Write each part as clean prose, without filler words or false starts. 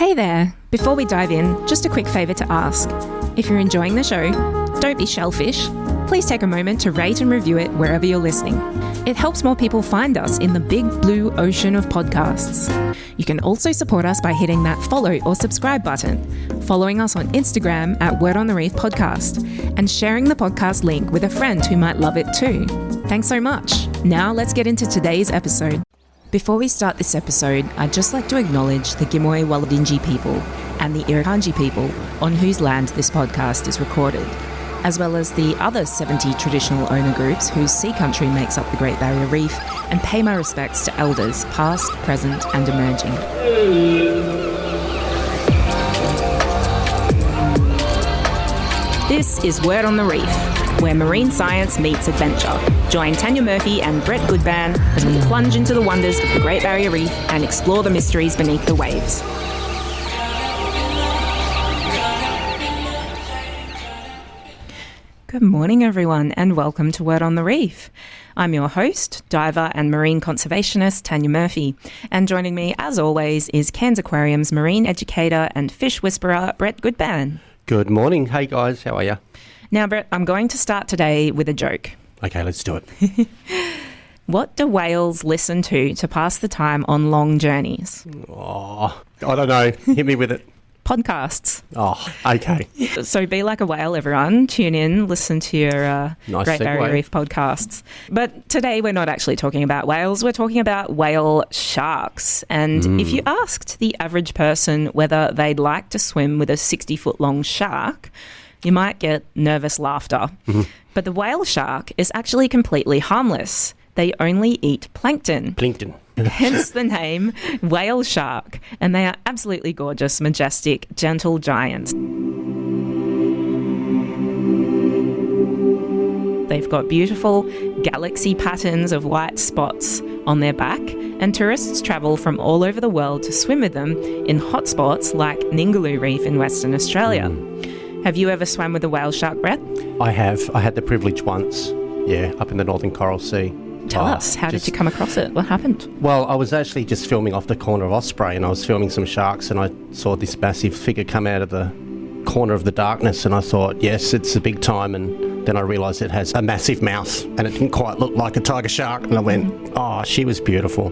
Hey there! Before we dive in, just a quick favour to ask. If you're enjoying the show, don't be shellfish. Please take a moment to rate and review it wherever you're listening. It helps more people find us in the big blue ocean of podcasts. You can also support us by hitting that follow or subscribe button, following us on Instagram at Word on the Reef Podcast, and sharing the podcast link with a friend who might love it too. Thanks so much. Now let's get into today's episode. Before we start this episode, I'd just like to acknowledge the Gimoy Waladinji people and the Irukandji people on whose land this podcast is recorded, as well as the other 70 traditional owner groups whose sea country makes up the Great Barrier Reef, and pay my respects to elders past, present and emerging. This is Word on the Reef, where marine science meets adventure. Join Tanya Murphy and Brett Goodban as we plunge into the wonders of the Great Barrier Reef and explore the mysteries beneath the waves. Good morning, everyone, and welcome to Word on the Reef. I'm your host, diver and marine conservationist Tanya Murphy, and joining me, as always, is Cairns Aquarium's marine educator and fish whisperer, Brett Goodban. Good morning. Hey, guys. How are you? Now, Brett, I'm going to start today with a joke. Okay, let's do it. What do whales listen to pass the time on long journeys? Oh, I don't know. Hit me with it. Podcasts. Oh, okay. So be like a whale, everyone. Tune in, listen to your Nice Great Barrier Reef podcasts. But today we're not actually talking about whales. We're talking about whale sharks. And if you asked the average person whether they'd like to swim with a 60-foot-long shark, you might get nervous laughter. But the whale shark is actually completely harmless. They only eat plankton. Plankton. Hence the name whale shark. And they are absolutely gorgeous, majestic, gentle giants. They've got beautiful galaxy patterns of white spots on their back, and tourists travel from all over the world to swim with them in hotspots like Ningaloo Reef in Western Australia. Have you ever swam with a whale shark, Brett? I have. I had the privilege once, up in the Northern Coral Sea. Tell us, how did you come across it? What happened? Well, I was actually just filming off the corner of Osprey, and I was filming some sharks, and I saw this massive figure come out of the corner of the darkness, and I thought, yes, it's a big time, and then I realised it has a massive mouth, and it didn't quite look like a tiger shark, and I went, oh, she was beautiful.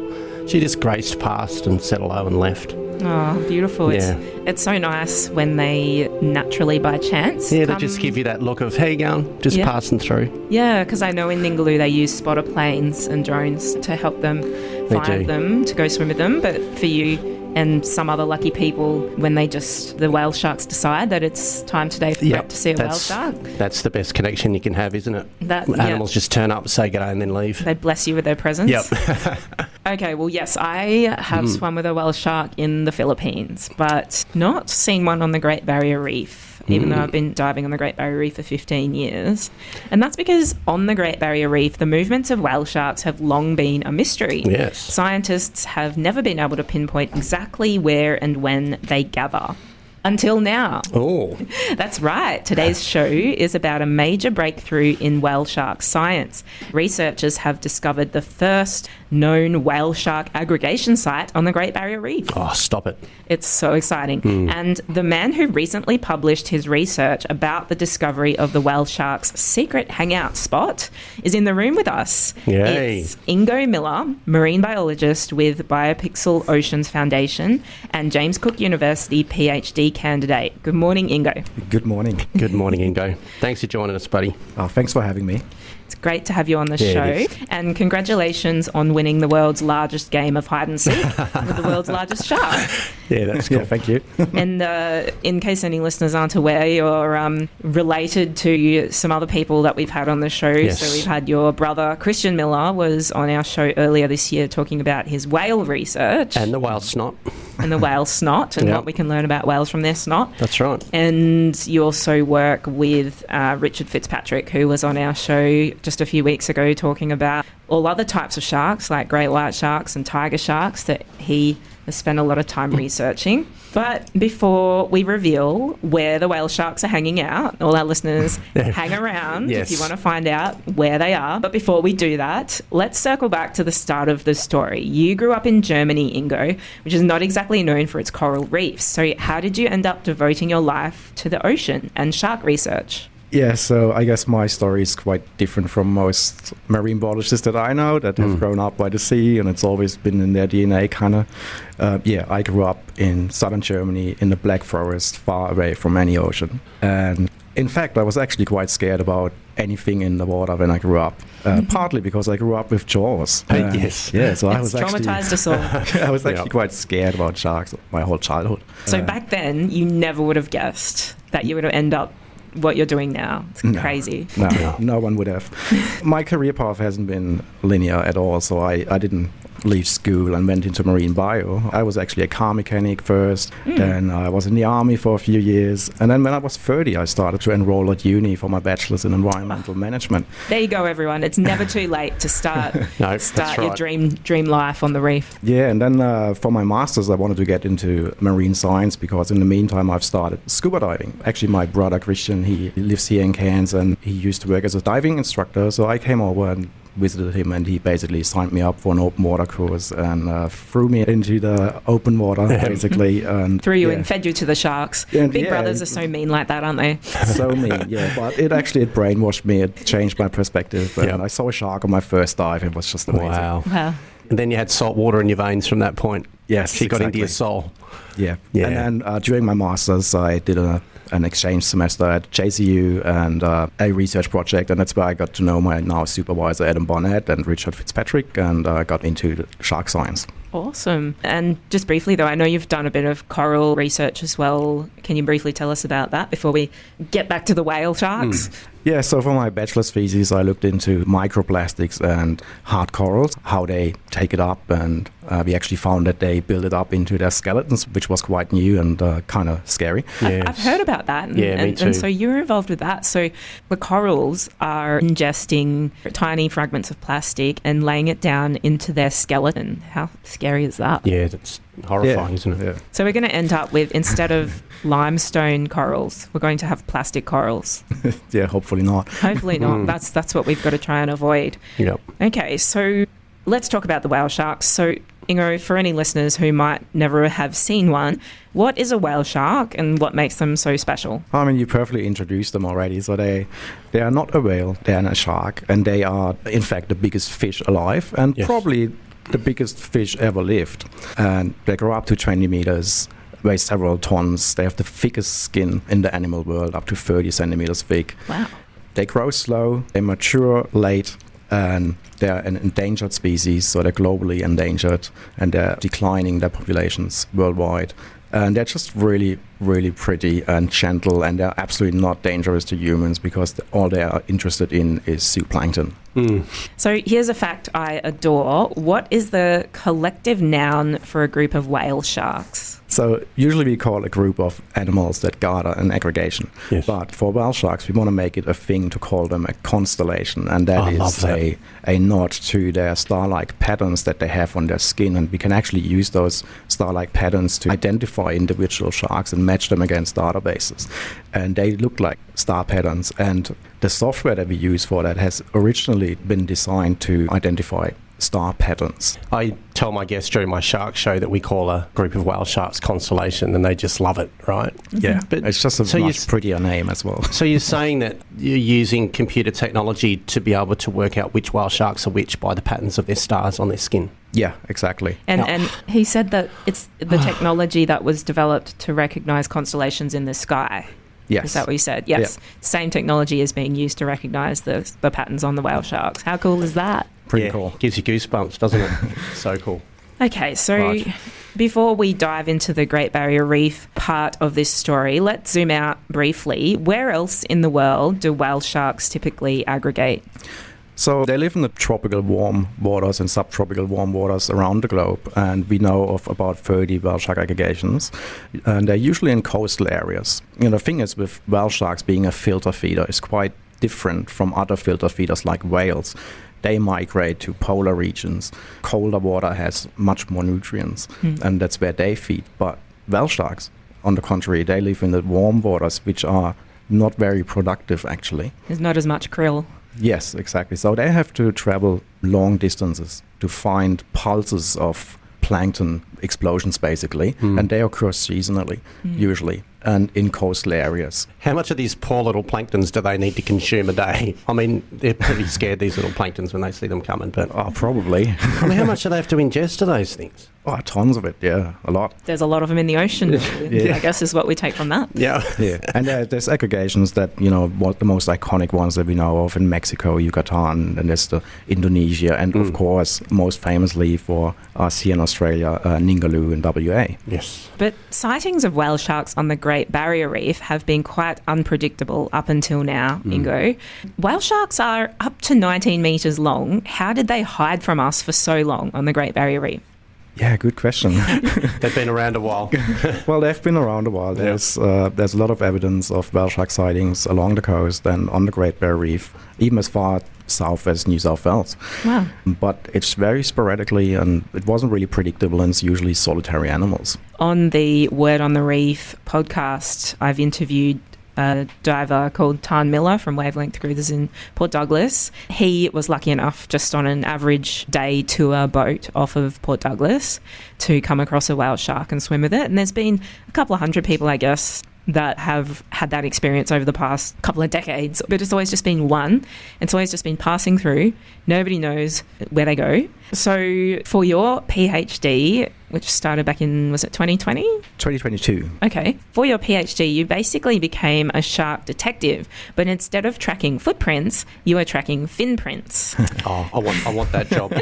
She just graced past and said hello and left. Oh, beautiful. Yeah. It's so nice when they naturally, by chance... Yeah, they just give you that look of, how you going? Just passing through. Yeah, because I know in Ningaloo they use spotter planes and drones to help them find them, to go swim with them. But for you and some other lucky people, when the whale sharks decide that it's time today for Brett to see a whale shark. That's the best connection you can have, isn't it? Animals just turn up, say g'day and then leave. They bless you with their presence. Yep. Okay, well, yes, I have swum with a whale shark in the Philippines, but not seen one on the Great Barrier Reef, even though I've been diving on the Great Barrier Reef for 15 years. And that's because on the Great Barrier Reef, the movements of whale sharks have long been a mystery. Yes. Scientists have never been able to pinpoint exactly where and when they gather. Until now. Oh. That's right. Today's show is about a major breakthrough in whale shark science. Researchers have discovered the first known whale shark aggregation site on the Great Barrier Reef. Oh, stop it. It's so exciting. And the man who recently published his research about the discovery of the whale shark's secret hangout spot is in the room with us. Yay. It's Ingo Miller, marine biologist with Biopixel Oceans Foundation and James Cook University PhD candidate. Good morning, Ingo. Good morning. Good morning, Ingo. Thanks for joining us, buddy. Oh, thanks for having me. It's great to have you on the show. And congratulations on winning the world's largest game of hide and seek with the world's largest shark. Yeah, that's cool. Yeah, thank you. And in case any listeners aren't aware, you're related to some other people that we've had on the show. Yes. So we've had your brother, Christian Miller, was on our show earlier this year talking about his whale research. And the whale snot. And the whale snot, and what we can learn about whales from their snot. That's right. And you also work with Richard Fitzpatrick, who was on our show just a few weeks ago talking about all other types of sharks, like great white sharks and tiger sharks, that he has spent a lot of time researching. But before we reveal where the whale sharks are hanging out, all our listeners hang around if you want to find out where they are. But before we do that, let's circle back to the start of the story. You grew up in Germany, Ingo, which is not exactly known for its coral reefs. So how did you end up devoting your life to the ocean and shark research? Yeah, so I guess my story is quite different from most marine biologists that I know that have grown up by the sea, and it's always been in their DNA kind of. I grew up in southern Germany in the Black Forest, far away from any ocean. And in fact, I was actually quite scared about anything in the water when I grew up, partly because I grew up with Jaws. Yes. Yeah, so I was traumatized us all. I was actually quite scared about sharks my whole childhood. So back then, you never would have guessed that you would end up what you're doing now. It's crazy. No one would have. My career path hasn't been linear at all, so I didn't leave school and went into marine bio. I was actually a car mechanic first, then I was in the army for a few years, and then when I was 30 I started to enroll at uni for my bachelor's in environmental management. There you go, everyone. It's never too late to start your dream life on the reef. Yeah, and then for my master's I wanted to get into marine science, because in the meantime I've started scuba diving. Actually, my brother Christian, he lives here in Cairns and he used to work as a diving instructor, so I came over and visited him, and he basically signed me up for an open water course and threw me into the open water, basically. And threw you and fed you to the sharks. And Big brothers are so mean like that, aren't they? So mean, yeah. But it brainwashed me. It changed my perspective. And I saw a shark on my first dive. It was just amazing. Wow. And then you had salt water in your veins from that point. Yes, she got into your soul. Yeah. And then during my master's, I did an exchange semester at JCU and a research project, and that's where I got to know my now supervisor Adam Bonnet and Richard Fitzpatrick, and I got into the shark science. Awesome. And just briefly though, I know you've done a bit of coral research as well. Can you briefly tell us about that before we get back to the whale sharks? Yeah, so for my bachelor's thesis, I looked into microplastics and hard corals, how they take it up, and we actually found that they build it up into their skeletons, which was quite new and kind of scary. Yes. I've heard about that. Me too. And so you were involved with that. So the corals are ingesting tiny fragments of plastic and laying it down into their skeleton. How scary is that? Yeah, that's horrifying, isn't it? Yeah. So we're going to end up with, instead of limestone corals, we're going to have plastic corals. Yeah, hopefully not. Hopefully not. That's what we've got to try and avoid. Yep. Okay, so let's talk about the whale sharks. So Ingo, for any listeners who might never have seen one, what is a whale shark and what makes them so special? I mean, you perfectly introduced them already. So they are not a whale, they are a shark, and they are, in fact, the biggest fish alive and probably the biggest fish ever lived. And they grow up to 20 meters, weigh several tons. They have the thickest skin in the animal world, up to 30 centimeters thick. Wow. They grow slow, they mature late, and they're an endangered species, so they're globally endangered, and they're declining their populations worldwide. And they're just really, really pretty and gentle, and they're absolutely not dangerous to humans because all they are interested in is zooplankton. So here's a fact I adore. What is the collective noun for a group of whale sharks? So usually we call a group of animals that gather an aggregation. Yes. But for whale sharks, we want to make it a thing to call them a constellation. And that is a nod to their star-like patterns that they have on their skin. And we can actually use those star-like patterns to identify individual sharks and match them against databases. And they look like star patterns. And the software that we use for that has originally been designed to identify star patterns. I tell my guests during my shark show that we call a group of whale sharks constellation, and they just love it, right? Yeah, but it's just a much prettier name as well. So you're saying that you're using computer technology to be able to work out which whale sharks are which by the patterns of their stars on their skin? Yeah, exactly. And he said that it's the technology that was developed to recognize constellations in the sky. Yes. Is that what you said? Yes. Yeah. Same technology is being used to recognize the patterns on the whale sharks. How cool is that? Pretty cool. Gives you goosebumps, doesn't it? So cool. Okay, so before we dive into the Great Barrier Reef part of this story, let's zoom out briefly. Where else in the world do whale sharks typically aggregate? So they live in the tropical warm waters and subtropical warm waters around the globe, and we know of about 30 whale shark aggregations, and they're usually in coastal areas. You know, the thing is, with whale sharks being a filter feeder is quite different from other filter feeders like whales. they migrate to polar regions. Colder water has much more nutrients, and that's where they feed. But whale sharks, on the contrary, they live in the warm waters, which are not very productive, actually. There's not as much krill. Yes, exactly. So they have to travel long distances to find pulses of plankton explosions, basically, and they occur seasonally, usually, and in coastal areas. How much of these poor little planktons do they need to consume a day? I mean, they're pretty scared, these little planktons, when they see them coming, but... Oh, probably. I mean, how much do they have to ingest of those things? Oh, tons of it, yeah, a lot. There's a lot of them in the ocean, I guess is what we take from that. Yeah. And there's aggregations that, you know, what the most iconic ones that we know of in Mexico, Yucatan, and there's the Indonesia, and of course, most famously for us here in Australia, Ningaloo in WA. Yes. But sightings of whale sharks on the Great Barrier Reef have been quite unpredictable up until now, Ingo. Whale sharks are up to 19 metres long. How did they hide from us for so long on the Great Barrier Reef? Yeah, good question. They've been around a while. Well, they've been around a while. There's a lot of evidence of whale shark sightings along the coast and on the Great Barrier Reef, even as far south as New South Wales. Wow. But it's very sporadically, and it wasn't really predictable, and it's usually solitary animals. On the Word on the Reef podcast, I've interviewed a diver called Ingo Miller from Wavelength Cruises in Port Douglas. He was lucky enough, just on an average day tour boat off of Port Douglas, to come across a whale shark and swim with it. And there's been a couple of hundred people, I guess, that have had that experience over the past couple of decades, but it's always just been one. It's always just been passing through. Nobody knows where they go. So for your PhD, which started back in, was it 2020? 2022. Okay. For your PhD, you basically became a shark detective, but instead of tracking footprints, you were tracking fin prints. Oh, I want that job.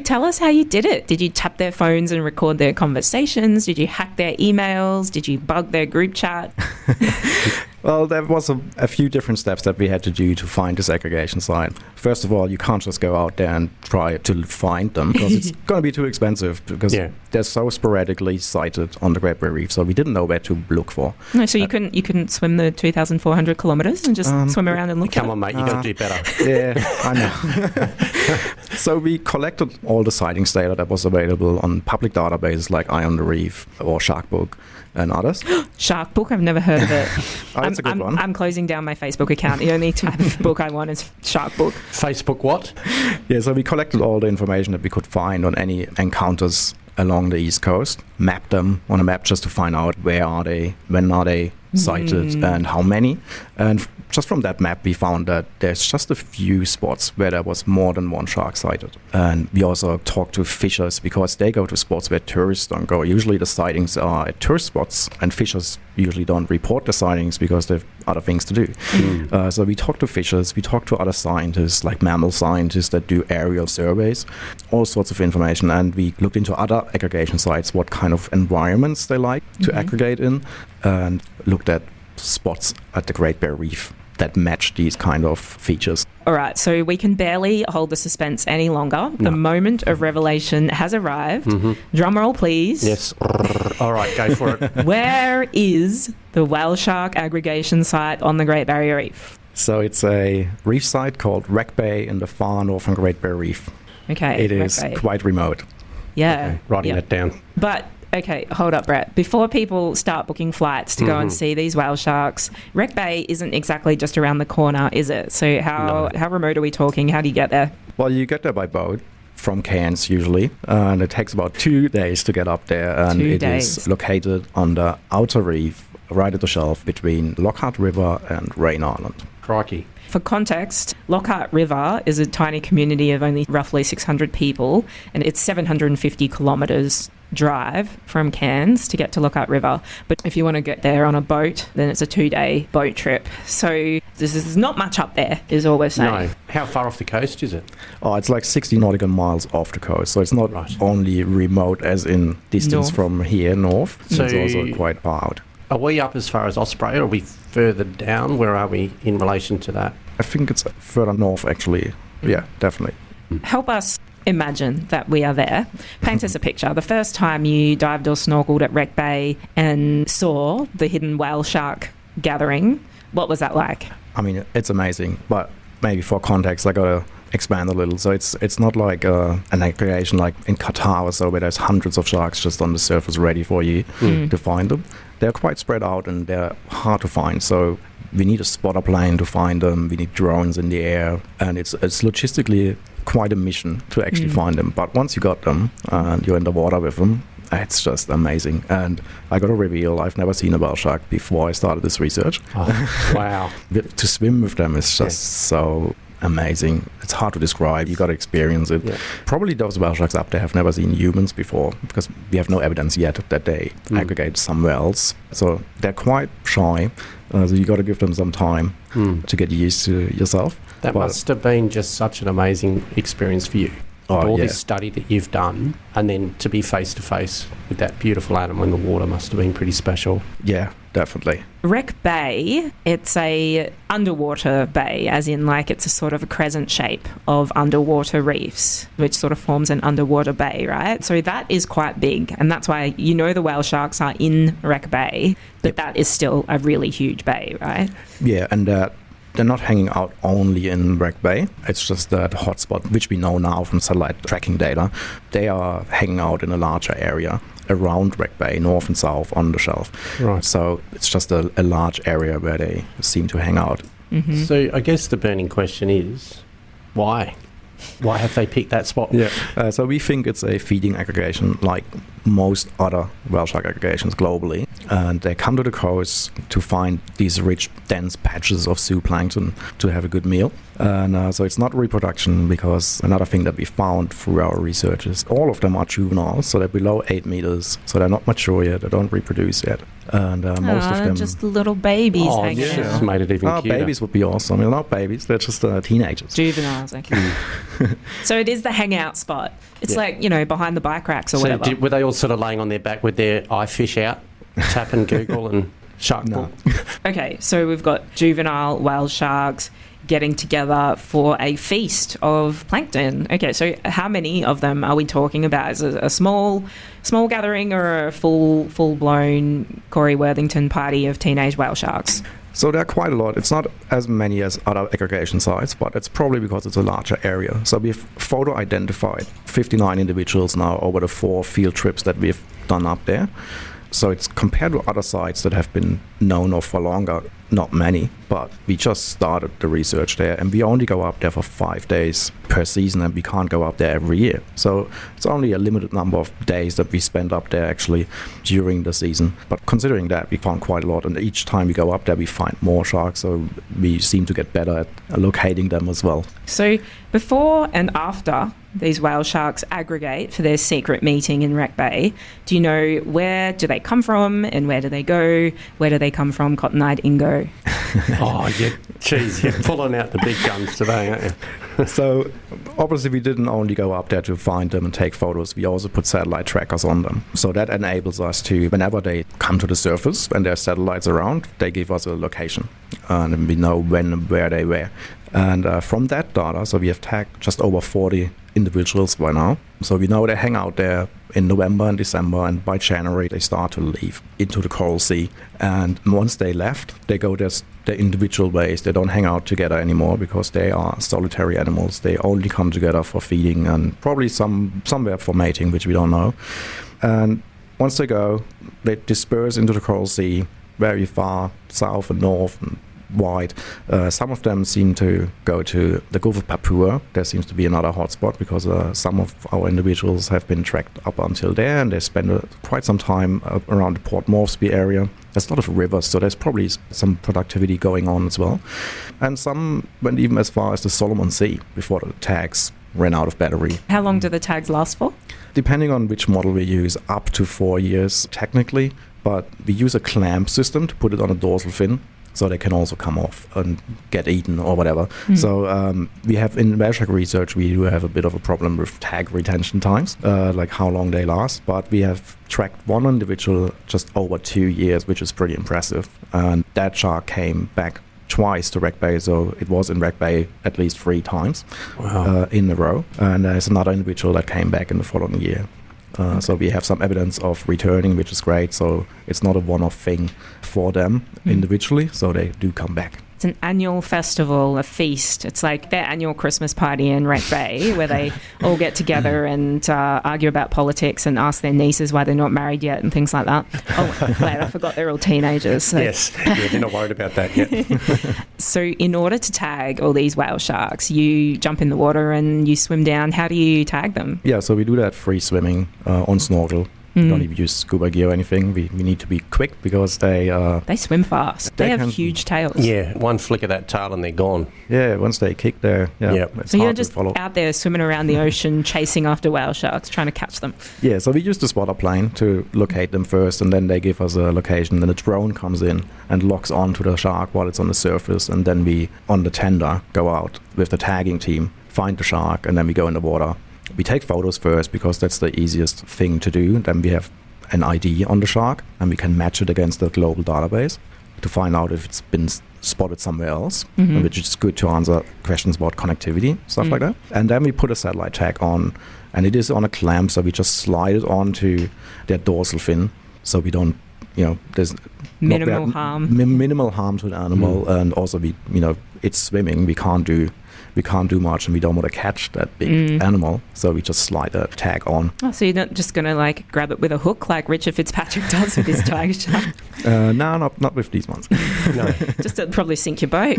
Tell us how you did it. Did you tap their phones and record their conversations? Did you hack their emails? Did you bug their group chat? Well, there was a few different steps that we had to do to find this aggregation site. First of all, you can't just go out there and try to find them, because it's going to be too expensive, because they're so sporadically sighted on the Great Barrier Reef, so we didn't know where to look for. No, so you couldn't swim the 2,400 kilometres and just swim around and look Come on, mate, you got to do better. Yeah, I know. So we collected all the sightings data that was available on public databases like Eye on the Reef or Sharkbook and others. Sharkbook, I've never heard of it. That's a good one. I'm closing down my Facebook account. The only type of book I want is Sharkbook. Facebook what? Yeah, so we collected all the information that we could find on any encounters along the East Coast, mapped them on a map just to find out where are they, when are they sighted, and how many. And just from that map, we found that there's just a few spots where there was more than one shark sighted. And we also talked to fishers, because they go to spots where tourists don't go. Usually the sightings are at tourist spots, and fishers usually don't report the sightings because they have other things to do. So we talked to fishers, we talked to other scientists, like mammal scientists that do aerial surveys, all sorts of information. And we looked into other aggregation sites, what kind of environments they like to aggregate in, and looked at spots at the Great Barrier Reef that match these kind of features. All right, so we can barely hold the suspense any longer. The moment of revelation has arrived. Drum roll, please. Yes. All right, go for it. Where is the whale shark aggregation site on the Great Barrier Reef? So it's a reef site called Wreck Bay in the far northern Great Barrier Reef. Okay. It is quite remote. Yeah. Okay, writing that down. But okay, hold up, Brett. Before people start booking flights to go and see these whale sharks, Wreck Bay isn't exactly just around the corner, is it? So how remote are we talking? How do you get there? Well, you get there by boat from Cairns usually, and it takes about 2 days to get up there. And it is located on the outer reef, right at the shelf between Lockhart River and Rain Island. Crikey. For context, Lockhart River is a tiny community of only roughly 600 people, and it's 750 kilometres drive from Cairns to get to Lockhart River. But if you want to get there on a boat, then it's a 2-day boat trip. So this is not much up there, is all we're saying. No. How far off the coast is it? Oh, it's like 60 nautical miles off the coast. So it's not only remote as in distance from here north. So it's also quite far out. Are we up as far as Osprey, or are we further down? Where are we in relation to that? I think it's further north, actually. Yeah, definitely. Help us imagine that we are there. Paint us a picture. The first time you dived or snorkeled at Wreck Bay and saw the hidden whale shark gathering, what was that like? I mean, it's amazing, but maybe for context, I got to expand a little. So it's not like an aggregation like in Qatar or so, where there's hundreds of sharks just on the surface ready for you to find them. They're quite spread out and they're hard to find. So we need a spotter plane to find them. We need drones in the air, and it's logistically quite a mission to actually find them. But once you got them and you're in the water with them, it's just amazing. And I got to reveal, I've never seen a whale shark before I started this research. Oh, wow. To swim with them is just so amazing. It's hard to describe. You got to experience it. Yeah. Probably those whale sharks up there have never seen humans before, because we have no evidence yet that they aggregate somewhere else. So they're quite shy. So you got to give them some time to get used to yourself. That must have been just such an amazing experience for you. All this study that you've done, and then to be face to face with that beautiful animal in the water must have been pretty special. Yeah, definitely. Wreck Bay, it's a underwater bay, as in like it's a sort of a crescent shape of underwater reefs, which sort of forms an underwater bay, right? So that is quite big, and that's why the whale sharks are in Wreck Bay, but that is still a really huge bay, right? Yeah, and they're not hanging out only in Wreck Bay. It's just the hotspot, which we know now from satellite tracking data. They are hanging out in a larger area around Wreck Bay, north and south on the shelf. Right. So it's just a large area where they seem to hang out. Mm-hmm. So I guess the burning question is, why? Why have they picked that spot? Yeah. So we think it's a feeding aggregation like most other whale shark aggregations globally. And they come to the coast to find these rich, dense patches of zooplankton to have a good meal. And so it's not reproduction, because another thing that we found through our research is all of them are juveniles, so they're below 8 meters, so they're not mature yet, they don't reproduce yet. And most of them... just little babies hanging out. Just made it even cuter. Babies would be awesome. They're not babies, they're just teenagers. Juveniles, okay. So it is the hangout spot. It's like, behind the bike racks or whatever. Were they all sort of laying on their back with their eye fish out, tapping Google and shark book? Okay, so we've got juvenile whale sharks getting together for a feast of plankton. Okay, so how many of them are we talking about? Is it a small gathering or a full-blown Corey Worthington party of teenage whale sharks? So there are quite a lot. It's not as many as other aggregation sites, but it's probably because it's a larger area. So we've photo-identified 59 individuals now over the 4 field trips that we've done up there. So it's compared to other sites that have been known of for longer, not many, but we just started the research there, and we only go up there for 5 days per season, and we can't go up there every year. So it's only a limited number of days that we spend up there actually during the season. But considering that, we found quite a lot, and each time we go up there we find more sharks, so we seem to get better at locating them as well. So before and after these whale sharks aggregate for their secret meeting in Wreck Bay, do you know where do they come from and where do they go? Where do they come from, Cotton-eyed Ingo? You're pulling out the big guns today, aren't you? So obviously we didn't only go up there to find them and take photos, we also put satellite trackers on them. So that enables us to, whenever they come to the surface and there are satellites around, they give us a location and we know when and where they were. And from that data, so we have tagged just over 40 individuals by now. So we know they hang out there in November and December, and by January they start to leave into the Coral Sea. And once they left, they go their individual ways. They don't hang out together anymore because they are solitary animals. They only come together for feeding and probably somewhere for mating, which we don't know. And once they go, they disperse into the Coral Sea very far south and north and wide. Some of them seem to go to the Gulf of Papua. There seems to be another hotspot because some of our individuals have been tracked up until there, and they spend quite some time around the Port Moresby area. There's a lot of rivers, so there's probably some productivity going on as well. And some went even as far as the Solomon Sea before the tags ran out of battery. How long do the tags last for? Depending on which model we use, up to 4 years technically, but we use a clamp system to put it on a dorsal fin, so they can also come off and get eaten or whatever. So we have, in whale shark research, we do have a bit of a problem with tag retention times, like how long they last. But we have tracked one individual just over 2 years, which is pretty impressive. And that shark came back twice to Wreck Bay, so it was in Wreck Bay at least 3 times in a row. And there's another individual that came back in the following year. So we have some evidence of returning, which is great. So it's not a one-off thing for them individually, so they do come back. It's an annual festival, a feast. It's like their annual Christmas party in Wreck Bay where they all get together and argue about politics and ask their nieces why they're not married yet and things like that. Oh, wait, I forgot they're all teenagers. So. Yes, they're not worried about that yet. So in order to tag all these whale sharks, you jump in the water and you swim down. How do you tag them? Yeah, so we do that free swimming on snorkel. We don't even use scuba gear or anything. We need to be quick because they swim fast. They have huge tails. Yeah, one flick of that tail and they're gone. Yeah, once they kick there, So you're just out there swimming around the ocean chasing after whale sharks, trying to catch them. Yeah, so we use the spotter plane to locate them first, and then they give us a location. Then a drone comes in and locks onto the shark while it's on the surface, and then we, on the tender, go out with the tagging team, find the shark, and then we go in the water. We take photos first because that's the easiest thing to do. Then we have an ID on the shark and we can match it against the global database to find out if it's been spotted somewhere else, which is good to answer questions about connectivity, stuff like that. And then we put a satellite tag on, and it is on a clamp, so we just slide it onto their dorsal fin so we don't, there's minimal harm. Minimal harm to the animal, and also it's swimming. We can't do much, and we don't want to catch that big animal, so we just slide a tag on. Oh, so you're not just going to grab it with a hook like Richard Fitzpatrick does with his tiger shark? No, not with these ones. No. Just to probably sink your boat.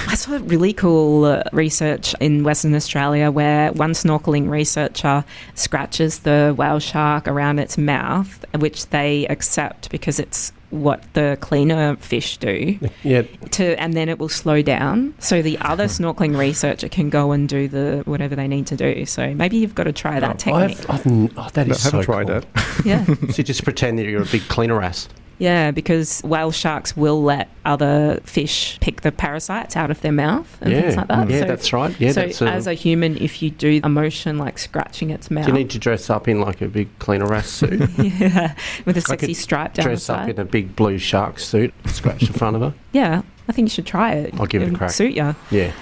I saw really cool research in Western Australia where one snorkeling researcher scratches the whale shark around its mouth, which they accept because it's what the cleaner fish do. Yeah. And then it will slow down. So the other snorkeling researcher can go and do the whatever they need to do. So maybe you've got to try that technique. That is so cool. I haven't tried that. Yeah. So you just pretend that you're a big cleaner ass. Yeah, because whale sharks will let other fish pick the parasites out of their mouth and things like that. Yeah, so, that's right. Yeah, so as a human, if you do a motion like scratching its mouth... Do you need to dress up in like a big cleaner ass suit? Yeah, with a sexy stripe down the side. Dress up in a big blue shark suit, scratch the front of her. Yeah, I think you should try it. I'll give it a crack. Suit you. Yeah.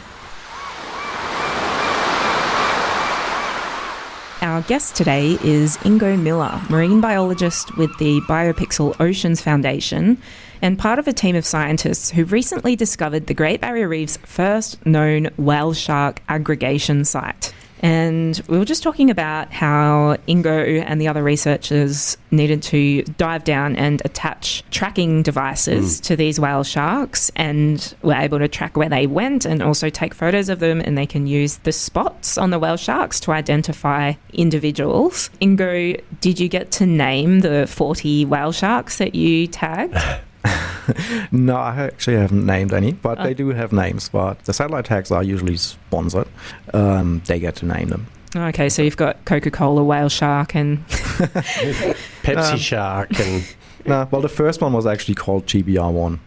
Our guest today is Ingo Miller, marine biologist with the BioPixel Oceans Foundation and part of a team of scientists who recently discovered the Great Barrier Reef's first known whale shark aggregation site. And we were just talking about how Ingo and the other researchers needed to dive down and attach tracking devices to these whale sharks, and were able to track where they went and also take photos of them, and they can use the spots on the whale sharks to identify individuals. Ingo, did you get to name the 40 whale sharks that you tagged? No, I actually haven't named any, but they do have names. But the satellite tags are usually sponsored. They get to name them. Okay, so you've got Coca-Cola whale shark and... Pepsi shark and... No, well, the first one was actually called GBR1.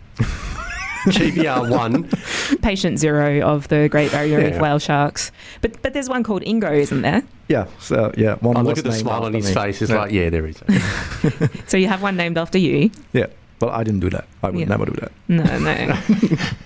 GBR1. Patient zero of the Great Barrier Reef whale sharks. But there's one called Ingo, isn't there? Yeah, so yeah. Look at the smile on his face. It's like, yeah, there is. So you have one named after you? Yeah. Well, I didn't do that. I would never do that. No.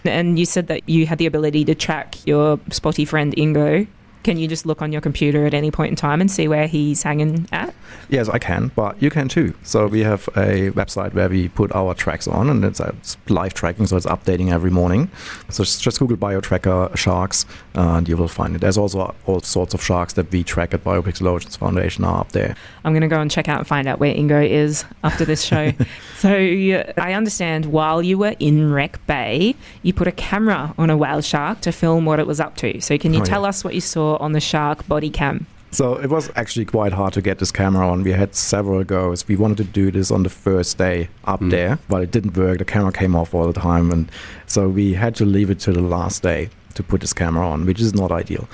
And you said that you had the ability to track your spotty friend Ingo. Can you just look on your computer at any point in time and see where he's hanging at? Yes, I can, but you can too. So we have a website where we put our tracks on, and it's live tracking, so it's updating every morning. So just Google BioTracker sharks, and you will find it. There's also all sorts of sharks that we track at BioPixel Oceans Foundation are up there. I'm going to go and check out and find out where Ingo is after this show. So I understand while you were in Wreck Bay, you put a camera on a whale shark to film what it was up to. So can you tell us what you saw on the shark body cam? So it was actually quite hard to get this camera on. We had several goes. We wanted to do this on the first day up there, but it didn't work. The camera came off all the time, and so we had to leave it to the last day to put this camera on, which is not ideal.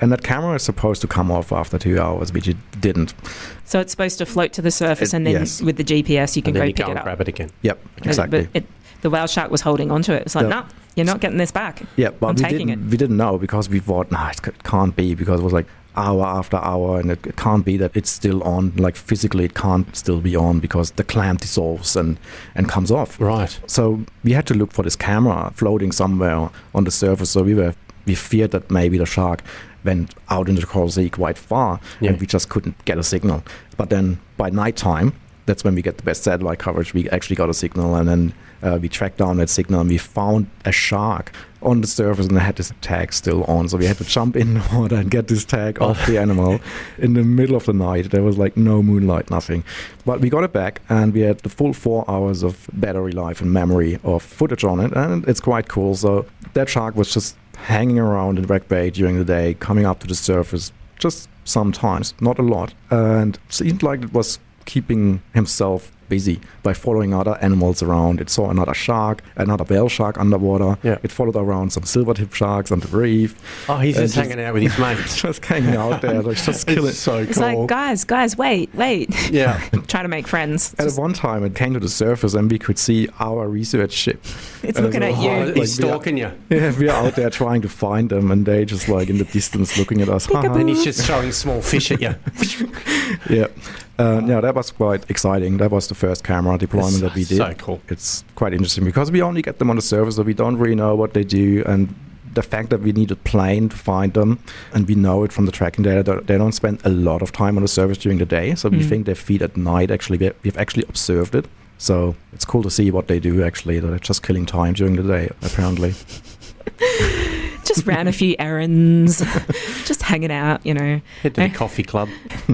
And that camera is supposed to come off after 2 hours, which it didn't. So it's supposed to float to the surface, and then with the GPS you can go pick it up. Grab it again. Yep, exactly. But the whale shark was holding onto it. It's like, no, you're not getting this back. Yeah, but we didn't know, because we thought, it can't be, because it was like hour after hour, and it can't be that it's still on. Like physically, it can't still be on because the clamp dissolves and comes off. Right. So we had to look for this camera floating somewhere on the surface. So we feared that maybe the shark went out into the coral sea quite far, and we just couldn't get a signal. But then by nighttime, that's when we get the best satellite coverage. We actually got a signal, and then we tracked down that signal, and we found a shark on the surface, and it had this tag still on. So we had to jump in the water and get this tag off the animal in the middle of the night. There was like no moonlight, nothing. But we got it back, and we had the full 4 hours of battery life and memory of footage on it, and it's quite cool. So that shark was just hanging around in Wreck Bay during the day, coming up to the surface just sometimes, not a lot, and seemed like it was keeping himself busy by following other animals around. It saw another shark, another whale shark underwater. Yeah. It followed around some silver-tip sharks on the reef. Oh, he's just hanging out with his mates. Just hanging out there. Like, just killing. It's so cool. It's like, guys, wait. Yeah. Trying to make friends. At one time, it came to the surface, and we could see our research ship. It's looking at you. Oh, he's stalking you. Yeah, we are out there trying to find them, and they just like in the distance looking at us. And he's just throwing small fish at you. Yeah. That was quite exciting. That was the first camera deployment that we did. So cool. It's quite interesting because we only get them on the surface, so we don't really know what they do. And the fact that we need a plane to find them, and we know it from the tracking data, they don't spend a lot of time on the surface during the day. So we think they feed at night. Actually, we've actually observed it. So it's cool to see what they do, actually. They're just killing time during the day, apparently. Just ran a few errands, just hanging out, Head to the coffee club,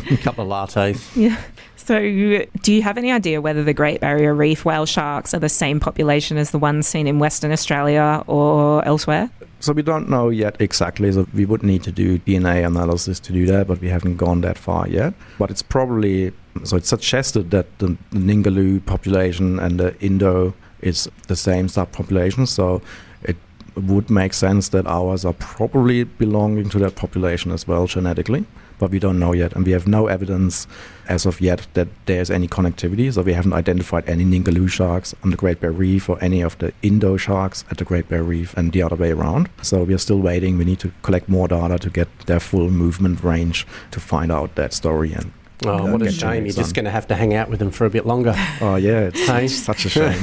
a couple of lattes. Yeah. So do you have any idea whether the Great Barrier Reef whale sharks are the same population as the ones seen in Western Australia or elsewhere? So we don't know yet exactly. So we would need to do DNA analysis to do that, but we haven't gone that far yet. But it's probably, so it's suggested that the Ningaloo population and the Indo is the same subpopulation. So it would make sense that ours are probably belonging to that population as well genetically, but we don't know yet, and we have no evidence as of yet that there's any connectivity. So we haven't identified any Ningaloo sharks on the Great Barrier Reef or any of the Indo sharks at the Great Barrier Reef and the other way around. So we are still waiting. We need to collect more data to get their full movement range to find out that story. And what a shame. You're just going to have to hang out with them for a bit longer. Oh, yeah, it's such a shame.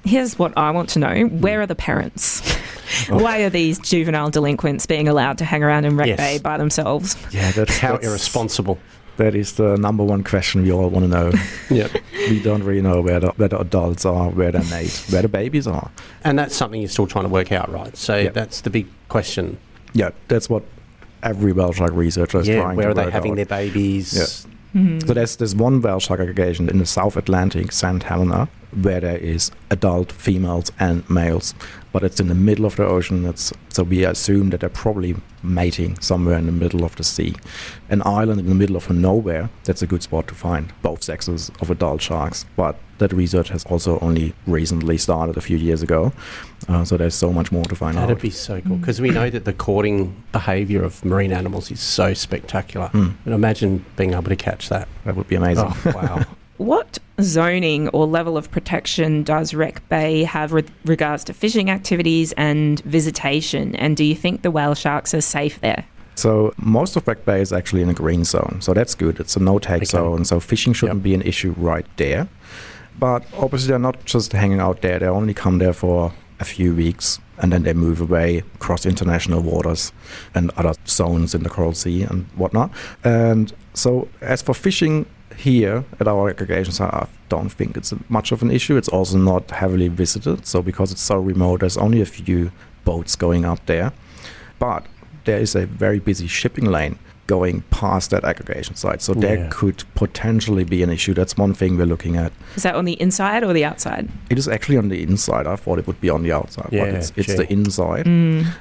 Here's what I want to know. Where are the parents? Why are these juvenile delinquents being allowed to hang around in Wreck Bay by themselves? Yeah, that's irresponsible. That is the number one question we all want to know. Yep. We don't really know where the adults are, where they're made, where the babies are. And that's something you're still trying to work out, right? So that's the big question. Yeah, that's what every whale shark researcher is trying to work out. Where are they having their babies? Yeah. Mm-hmm. So there's one whale shark aggregation in the South Atlantic, St. Helena, where there is adult females and males, but it's in the middle of the ocean. So we assume that they're probably mating somewhere in the middle of the sea. An island in the middle of nowhere, that's a good spot to find both sexes of adult sharks. But that research has also only recently started a few years ago, so there's so much more to find out. That'd be so cool, because we know that the courting behaviour of marine animals is so spectacular. And imagine being able to catch that. That would be amazing. Oh, wow. What zoning or level of protection does Wreck Bay have with regards to fishing activities and visitation? And do you think the whale sharks are safe there? So most of Wreck Bay is actually in a green zone, so that's good. It's a no-take zone, so fishing shouldn't be an issue right there. But obviously they're not just hanging out there. They only come there for a few weeks, and then they move away across international waters and other zones in the Coral Sea and whatnot. And so as for fishing here at our aggregation site, I don't think it's much of an issue. It's also not heavily visited, so because it's so remote, there's only a few boats going up there. But there is a very busy shipping lane going past that aggregation site, so there could potentially be an issue. That's one thing we're looking at. Is that on the inside or the outside? It is actually on the inside. I thought it would be on the outside, but it's the inside.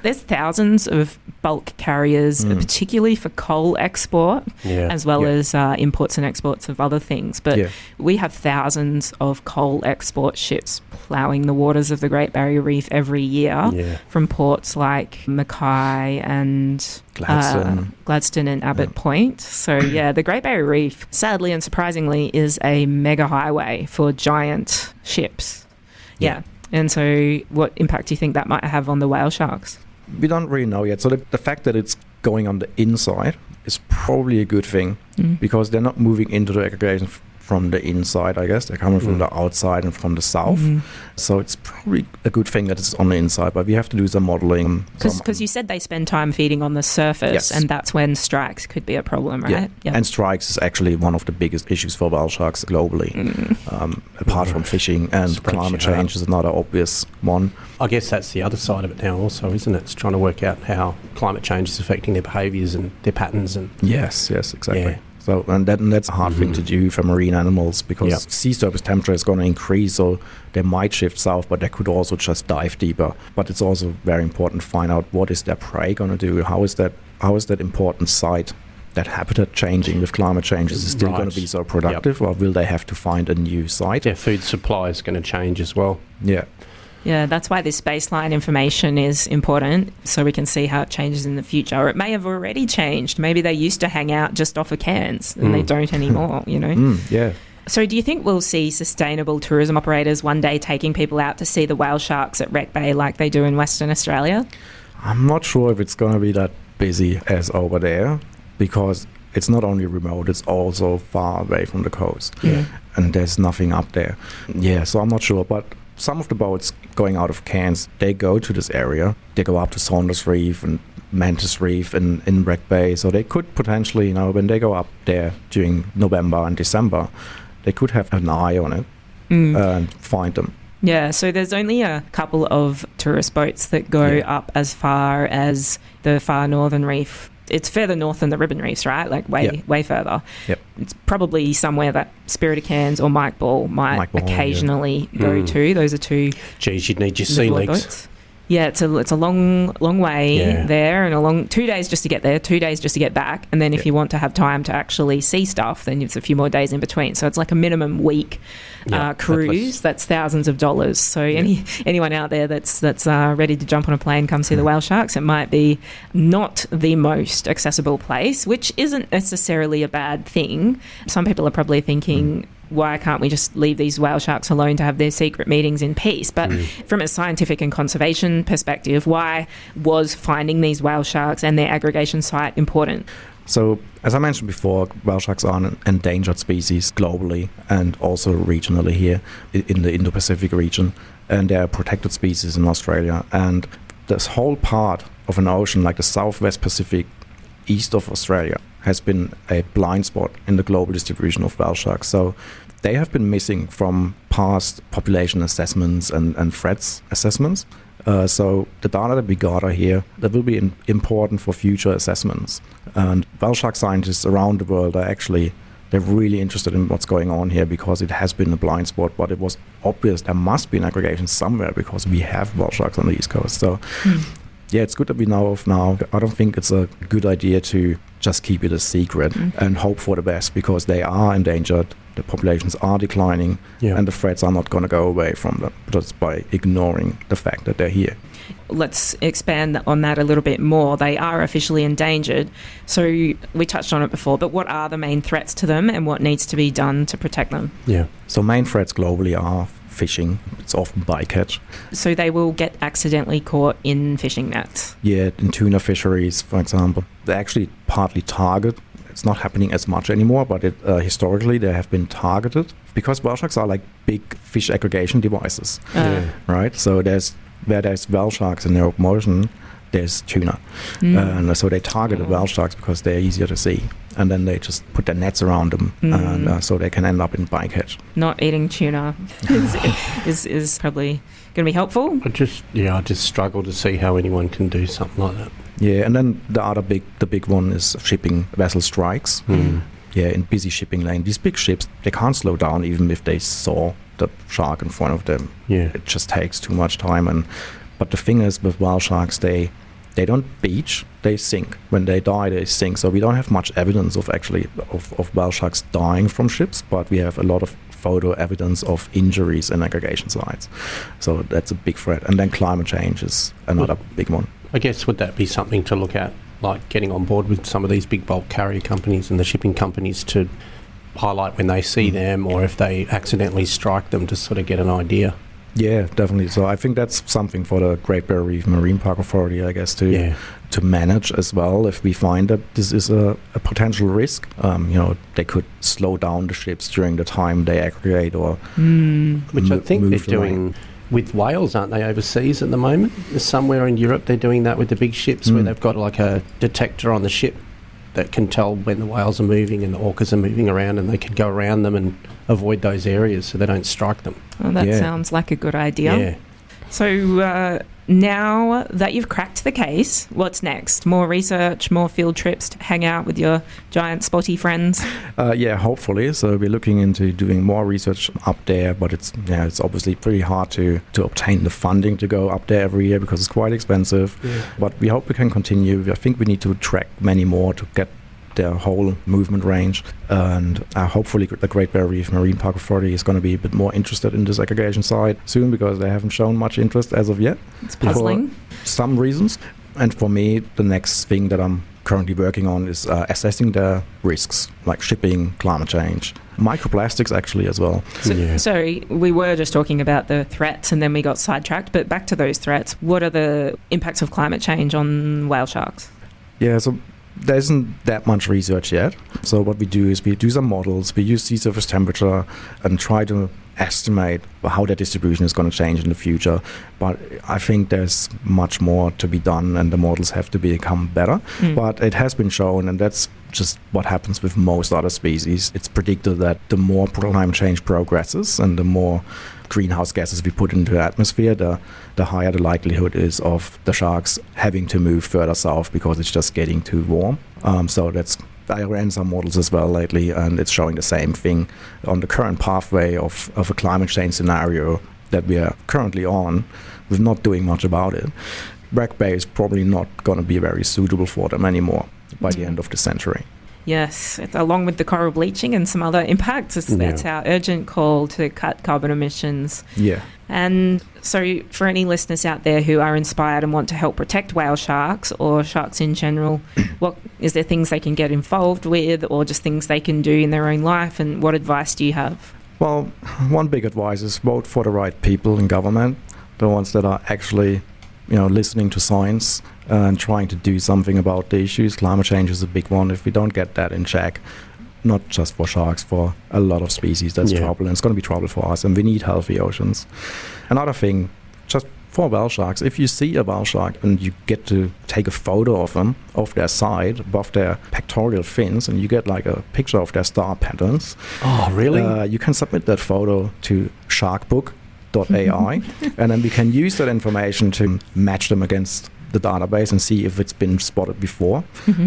There's thousands of bulk carriers, particularly for coal export, as well as imports and exports of other things. But we have thousands of coal export ships ploughing the waters of the Great Barrier Reef every year from ports like Mackay and Gladstone and Abbott Point. So the Great Barrier Reef, sadly and surprisingly, is a mega highway for giant ships. And so what impact do you think that might have on the whale sharks? We don't really know yet. So the fact that it's going on the inside is probably a good thing, because they're not moving into the aggregation from the inside, I guess. They're coming from the outside and from the south. So it's probably a good thing that it's on the inside, but we have to do some modeling. Because you said they spend time feeding on the surface, and that's when strikes could be a problem, right? Yeah. And strikes is actually one of the biggest issues for whale sharks globally. Apart from fishing, and climate change is another obvious one. I guess that's the other side of it now also, isn't it? It's trying to work out how climate change is affecting their behaviours and their patterns. And Yes, exactly. Yeah. So, and that's a hard thing to do for marine animals, because sea surface temperature is going to increase, so they might shift south, but they could also just dive deeper. But it's also very important to find out what is their prey going to do. How is that important site, that habitat changing with climate change? Is it still going to be so productive, or will they have to find a new site? Their food supply is going to change as well. Yeah, that's why this baseline information is important, so we can see how it changes in the future. Or it may have already changed. Maybe they used to hang out just off of cairns and they don't anymore, you know? So do you think we'll see sustainable tourism operators one day taking people out to see the whale sharks at Wreck Bay like they do in Western Australia? I'm not sure if it's going to be that busy as over there, because it's not only remote, it's also far away from the coast. And there's nothing up there. So I'm not sure, but some of the boats going out of Cairns, they go to this area. They go up to Saunders Reef and Mantis Reef in Wreck Bay. So they could potentially, when they go up there during November and December, they could have an eye on it and find them. Yeah, so there's only a couple of tourist boats that go up as far as the far northern reef. It's further north than the Ribbon Reefs, right? Like way further. It's probably somewhere that Spirit of Cairns or Mike Ball might occasionally go to. Those are two. Geez, you'd need your sea legs. Boats. Yeah, it's a long way there, and 2 days just to get there, 2 days just to get back, and then if you want to have time to actually see stuff, then it's a few more days in between. So it's like a minimum week cruise. That's thousands of dollars. So anyone out there that's ready to jump on a plane, come see the whale sharks, it might be not the most accessible place, which isn't necessarily a bad thing. Some people are probably thinking, why can't we just leave these whale sharks alone to have their secret meetings in peace? But from a scientific and conservation perspective, why was finding these whale sharks and their aggregation site important? So, as I mentioned before, whale sharks are an endangered species globally and also regionally here in the Indo-Pacific region. And they're a protected species in Australia. And this whole part of an ocean, like the Southwest Pacific, east of Australia, has been a blind spot in the global distribution of whale sharks. So they have been missing from past population assessments and threats assessments. So the data that we gather here, that will be important for future assessments. And whale shark scientists around the world they're really interested in what's going on here, because it has been a blind spot, but it was obvious there must be an aggregation somewhere, because we have whale sharks on the East Coast. So it's good that we know of now. I don't think it's a good idea to just keep it a secret and hope for the best, because they are endangered, the populations are declining, and the threats are not going to go away from them just by ignoring the fact that they're here. Let's expand on that a little bit more. They are officially endangered. So we touched on it before, but what are the main threats to them and what needs to be done to protect them? So main threats globally are fishing. It's often bycatch. So they will get accidentally caught in fishing nets? Yeah, in tuna fisheries, for example. They actually partly target. It's not happening as much anymore, but historically they have been targeted, because whale sharks are like big fish aggregation devices, right? So where there's whale sharks in the open ocean, there's tuna. And so they target the whale sharks because they're easier to see. And then they just put their nets around them, and so they can end up in bycatch. Not eating tuna is probably going to be helpful. I just struggle to see how anyone can do something like that. Yeah, and then the big one is shipping vessel strikes. In busy shipping lane. These big ships, they can't slow down even if they saw the shark in front of them. It just takes too much time. But the thing is, with whale sharks, they don't beach, they sink. When they die, they sink. So we don't have much evidence of whale sharks dying from ships, but we have a lot of photo evidence of injuries in aggregation sites. So that's a big threat. And then climate change is another big one. I guess, would that be something to look at, like getting on board with some of these big bulk carrier companies and the shipping companies to highlight when they see them, or if they accidentally strike them, to sort of get an idea? Yeah, definitely. So I think that's something for the Great Barrier Reef Marine Park Authority, I guess, to to manage as well if we find that this is a potential risk. They could slow down the ships during the time they aggregate or which I think they're doing with whales, aren't they, overseas at the moment? Somewhere in Europe they're doing that with the big ships where they've got like a detector on the ship that can tell when the whales are moving and the orcas are moving around, and they can go around them and avoid those areas so they don't strike them. Well, that sounds like a good idea. Yeah. So now that you've cracked the case, what's next? More research, more field trips to hang out with your giant spotty friends? Hopefully. So we're looking into doing more research up there, but it's obviously pretty hard to obtain the funding to go up there every year because it's quite expensive. Yeah. But we hope we can continue. I think we need to track many more to get their whole movement range, and hopefully the Great Barrier Reef Marine Park Authority is going to be a bit more interested in this aggregation side soon, because they haven't shown much interest as of yet. It's puzzling. For some reasons. And for me, the next thing that I'm currently working on is assessing the risks, like shipping, climate change, microplastics actually as well. Sorry, we were just talking about the threats and then we got sidetracked, but back to those threats, what are the impacts of climate change on whale sharks? Yeah, so there isn't that much research yet. So what we do is we do some models, we use sea surface temperature and try to estimate how that distribution is going to change in the future. But I think there's much more to be done and the models have to become better. But it has been shown, and that's just what happens with most other species. It's predicted that the more climate change progresses and the more greenhouse gases we put into the atmosphere, the higher the likelihood is of the sharks having to move further south because it's just getting too warm. I ran some models as well lately, and it's showing the same thing on the current pathway of a climate change scenario that we are currently on, with not doing much about it. Wreck Bay is probably not going to be very suitable for them anymore by the end of the century. Yes, along with the coral bleaching and some other impacts, that's our urgent call to cut carbon emissions. Yeah. And so for any listeners out there who are inspired and want to help protect whale sharks or sharks in general, is there things they can get involved with, or just things they can do in their own life, and what advice do you have? Well, one big advice is vote for the right people in government, the ones that are actually listening to science and trying to do something about the issues. Climate change is a big one. If we don't get that in check, not just for sharks, for a lot of species, that's trouble, and it's going to be trouble for us, and we need healthy oceans. Another thing, just for whale sharks, if you see a whale shark and you get to take a photo of them, of their side, above their pectoral fins, and you get like a picture of their star patterns. Oh, really? You can submit that photo to sharkbook.ai, and then we can use that information to match them against the database and see if it's been spotted before,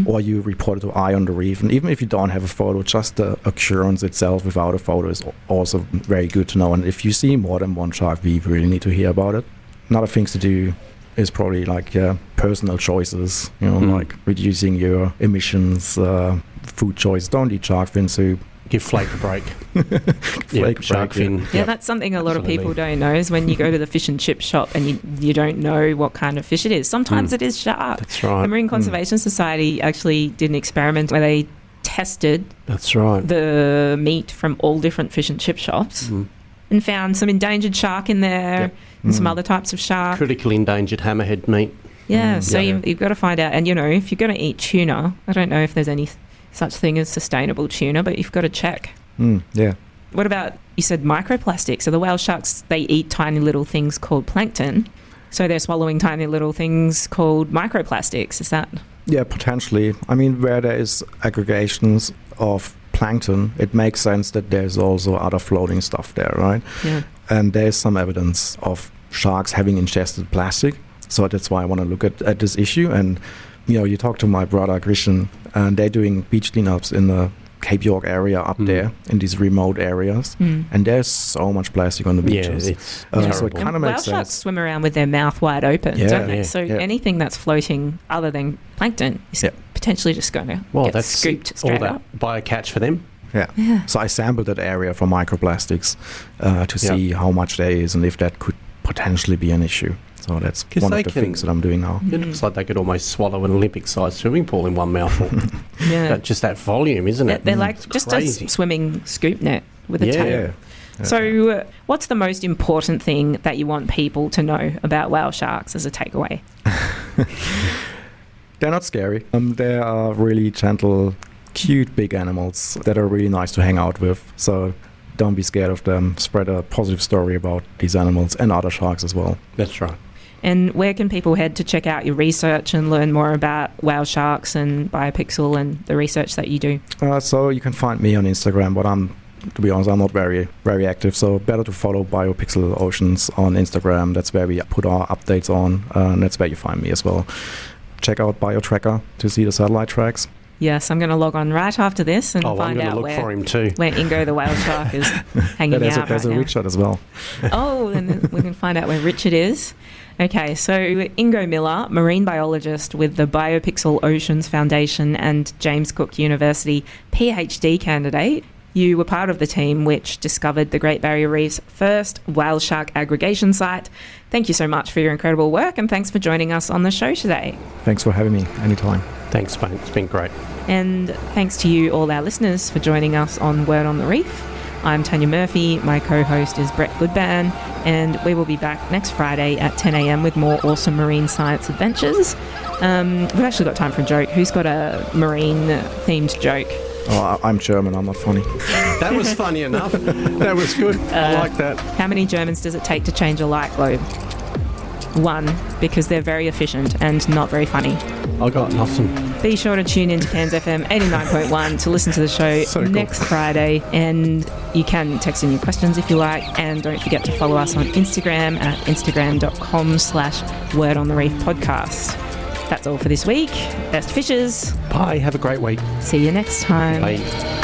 or you report it to Eye on the Reef. And even if you don't have a photo, just the occurrence itself without a photo is also very good to know. And if you see more than one shark, we really need to hear about it. Another things to do is probably like personal choices, like reducing your emissions, food choice. Don't eat shark fin soup. Give flake a break. Shark fin. Yeah, that's something a lot of people don't know, is when you go to the fish and chip shop and you don't know what kind of fish it is. Sometimes it is shark. That's right. The Marine Conservation Society actually did an experiment where they tested the meat from all different fish and chip shops and found some endangered shark in there and some other types of shark. Critically endangered hammerhead meat. Yeah, so you've got to find out. And, if you're going to eat tuna, I don't know if there's any such thing as sustainable tuna, but you've got to check. Yeah. What about, you said microplastics? So the whale sharks, they eat tiny little things called plankton. So they're swallowing tiny little things called microplastics. Is that? Yeah, potentially. I mean, where there is aggregations of plankton, it makes sense that there's also other floating stuff there, right? Yeah. And there's some evidence of sharks having ingested plastic. So that's why I want to look at this issue. And you talk to my brother Christian, and they're doing beach cleanups in the Cape York area up there, in these remote areas, and there's so much plastic on the beaches. Yeah, it's terrible. So it kind of makes sense. Whale sharks swim around with their mouth wide open, don't they? So anything that's floating other than plankton is potentially just going to get scooped straight up. Bycatch for them. Yeah. So I sampled that area for microplastics to see how much there is and if that could potentially be an issue. So that's one of the things that I'm doing now. It looks like they could almost swallow an Olympic-sized swimming pool in one mouthful. Just that volume, isn't it? They're like just a swimming scoop net with a tail. Yeah. So what's the most important thing that you want people to know about whale sharks as a takeaway? They're not scary. They are really gentle, cute big animals that are really nice to hang out with. So don't be scared of them. Spread a positive story about these animals and other sharks as well. That's right. And where can people head to check out your research and learn more about whale sharks and BioPixel and the research that you do? So you can find me on Instagram, but to be honest, I'm not very, very active. So better to follow BioPixel Oceans on Instagram. That's where we put our updates on, and that's where you find me as well. Check out BioTracker to see the satellite tracks. Yes, I'm going to log on right after this and find out where Ingo the whale shark is hanging out There's a Richard as well. Oh, and we can find out where Richard is. Okay, so Ingo Miller, marine biologist with the BioPixel Oceans Foundation and James Cook University PhD candidate. You were part of the team which discovered the Great Barrier Reef's first whale shark aggregation site. Thank you so much for your incredible work, and thanks for joining us on the show today. Thanks for having me. Anytime. Thanks, mate. It's been great. And thanks to you, all our listeners, for joining us on Word on the Reef. I'm Tanya Murphy. My co-host is Brett Goodban, and we will be back next Friday at 10 a.m. with more awesome marine science adventures. We've actually got time for a joke. Who's got a marine-themed joke? Oh, I'm German. I'm not funny. That was funny enough. That was good. I like that. How many Germans does it take to change a light globe? 1, because they're very efficient and not very funny. I got nothing. Be sure to tune in to Cairns FM 89.1 to listen to the show next Friday. And you can text in your questions if you like. And don't forget to follow us on Instagram at instagram.com/Word on the Reef podcast. That's all for this week. Best fishes. Bye. Have a great week. See you next time. Bye.